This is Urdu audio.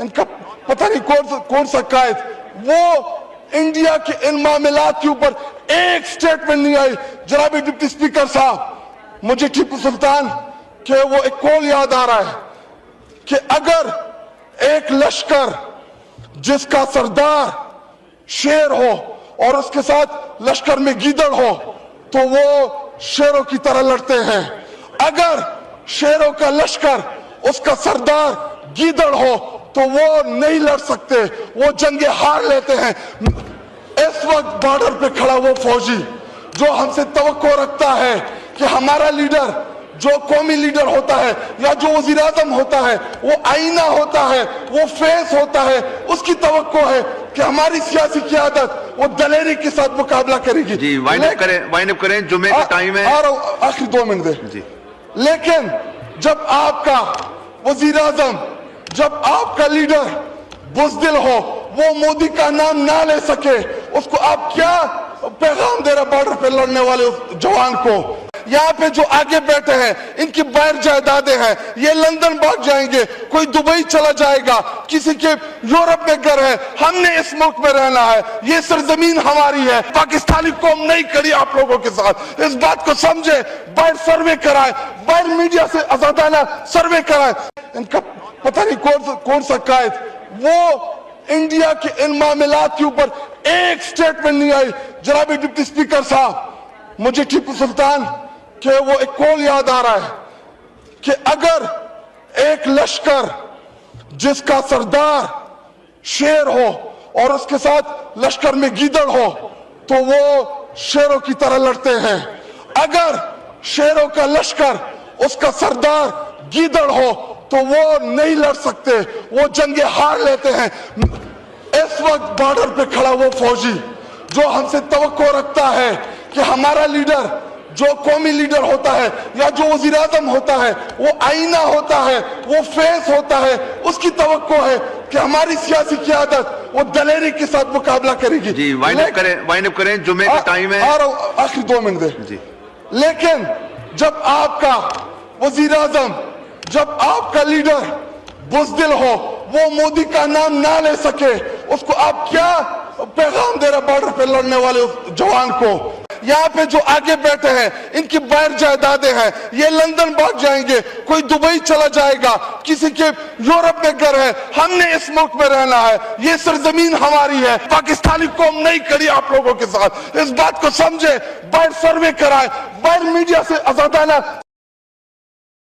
ان کا پتہ نہیں کون سا قائد، وہ انڈیا کے ان معاملات کے اوپر ایک سٹیٹمنٹ نہیں آئی۔ جناب ڈپٹی سپیکر صاحب، مجھے ٹیپو سلطان کہ وہ ایک کول یاد آ رہا ہے کہ اگر ایک لشکر جس کا سردار شیر ہو اور اس کے ساتھ لشکر میں گیدڑ ہو تو وہ شیروں کی طرح لڑتے ہیں، اگر شیروں کا لشکر اس کا سردار گیدڑ ہو تو وہ نہیں لڑ سکتے، وہ جنگیں ہار لیتے ہیں۔ اس وقت بارڈر پہ کھڑا وہ فوجی جو ہم سے توقع رکھتا ہے کہ ہمارا لیڈر جو قومی لیڈر ہوتا ہے یا جو وزیر اعظم ہوتا ہے وہ آئینہ ہوتا ہے، وہ فیس ہوتا ہے، اس کی توقع ہے کہ ہماری سیاسی قیادت وہ دلیری کے ساتھ مقابلہ کرے گی۔ جی وائنڈ اپ کریں، جمعے کا ٹائم ہے۔ آخری 2 منٹ دے۔ جی لیکن جب آپ کا وزیر اعظم، جب آپ کا لیڈر بزدل ہو، وہ مودی کا نام نہ لے سکے، اس کو آپ کیا پیغام دے رہا بارڈر پہ لڑنے والے اس جوان کو؟ یہاں پہ جو آگے بیٹھے ہیں ان کی باہر جائیدادیں ہیں، یہ لندن بھاگ جائیں گے، کوئی دبئی چلا جائے گا، کسی کے یورپ میں گھر ہے، ہم نے اس ملک میں رہنا ہے، یہ سرزمین ہماری ہے۔ پاکستانی قوم نہیں کھڑی آپ لوگوں کے ساتھ، اس بات کو سمجھے، باہر سروے کرائیں، باہر میڈیا سے آزادانہ سروے کرائیں۔ ان کا پتہ نہیں کون سا قائد، وہ انڈیا کے ان معاملات کے اوپر ایک سٹیٹمنٹ نہیں آئی۔ جناب ڈپٹی سپیکر صاحب، مجھے ٹیپو سلطان کہ وہ ایک کول یاد آ رہا ہے کہ اگر ایک لشکر جس کا سردار شیر ہو اور اس کے ساتھ لشکر میں گیدڑ ہو تو وہ شیروں کی طرح لڑتے ہیں، اگر شیروں کا لشکر اس کا سردار گیدڑ ہو تو وہ نہیں لڑ سکتے، وہ جنگیں ہار لیتے ہیں۔ اس وقت بارڈر پہ کھڑا وہ فوجی جو ہم سے توقع رکھتا ہے کہ ہمارا لیڈر جو قومی لیڈر ہوتا ہے یا جو وزیر اعظم ہوتا ہے وہ آئینہ ہوتا ہے، وہ فیس ہوتا ہے، اس کی توقع ہے کہ ہماری سیاسی قیادت وہ دلیری کے ساتھ مقابلہ کرے گی۔ جی وائنڈ اپ کریں، جمعے کا ٹائم ہے۔ آخری 2 منٹ دے۔ جی لیکن جب آپ کا وزیر اعظم، جب آپ کا لیڈر بزدل ہو، وہ مودی کا نام نہ لے سکے، اس کو آپ کیا پیغام دے رہا بارڈر پہ لڑنے والے اس جوان کو؟ یہاں پہ جو آگے بیٹھے ہیں ان کی باہر جائیدادیں ہیں، یہ لندن بھاگ جائیں گے، کوئی دبئی چلا جائے گا، کسی کے یورپ میں گھر ہے، ہم نے اس ملک میں رہنا ہے، یہ سرزمین ہماری ہے۔ پاکستانی قوم نہیں کھڑی آپ لوگوں کے ساتھ، اس بات کو سمجھے، باہر سروے کرائیں، باہر میڈیا سے آزادانہ